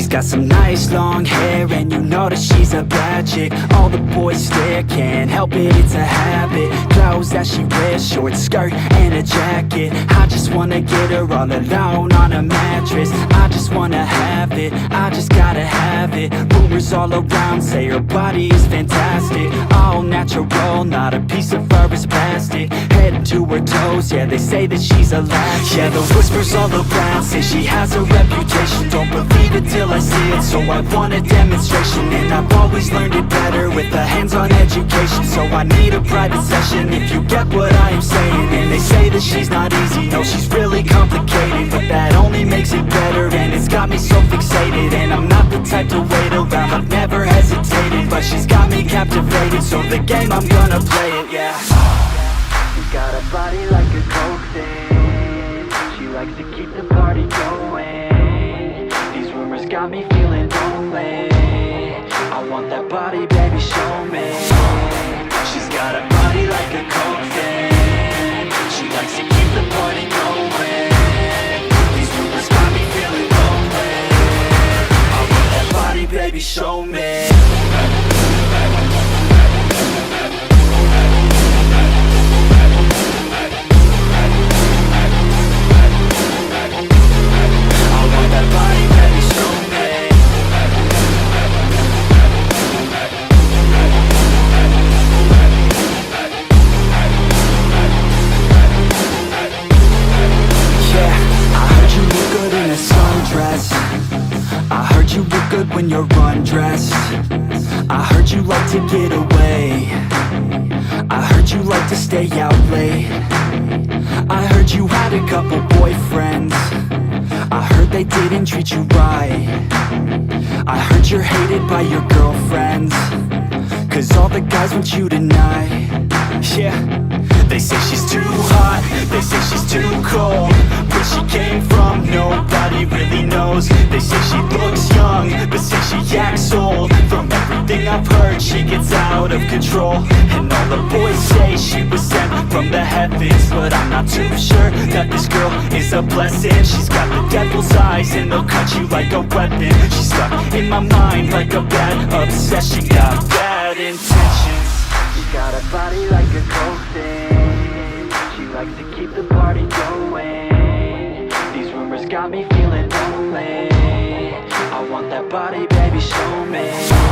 got some nice long hair, and you know that she's a bad chick. All the boys stare, can't help it, it's a habit. Clothes that she wears, short skirt and a jacket. I just wanna get her all alone on a mattress. I just wanna have it, I just gotta have it. Rumors all around say her body is fantastic. All natural, not a piece of fur is plastic. Head to her toes, yeah, they say that she's a latch. Yeah, the whispers all around say she has a reputation. Don't believe it till I see it, so I want a demonstration. And I've always learned it better with a hands-on education. So I need a private session if you get what I am saying. And they say that she's not easy, no, she's really complicated. But that only makes it better, and it's got me so fixated. And I'm not the type to wait around, I've never hesitated. But she's got me captivated, so the game, I'm gonna play it, yeah. She got a body like a coke thing. She likes to keep the party going. These rumors got me feeling lonely. I want that body, baby, show me. She's got a body like a coke thing. She likes to keep the party going. These rumors got me feeling lonely. I want that body, baby, show me. When you're undressed, I heard you like to get away. I heard you like to stay out late. I heard you had a couple boyfriends. I heard they didn't treat you right. I heard you're hated by your girlfriends, 'cause all the guys want you tonight. Yeah, they say she's too hot, they say she's too cold. Where she came from, nobody really knows. They say she looks young, but say she acts old. From everything I've heard, she gets out of control. And all the boys say she was sent from the heavens. But I'm not too sure that this girl is a blessing. She's got the devil's eyes, and they'll cut you like a weapon. She's stuck in my mind like a bad obsession. Got bad intentions. She got a body like a coke thing. She likes to keep the party going. These rumors got me feeling lonely. I want that body, baby, show me.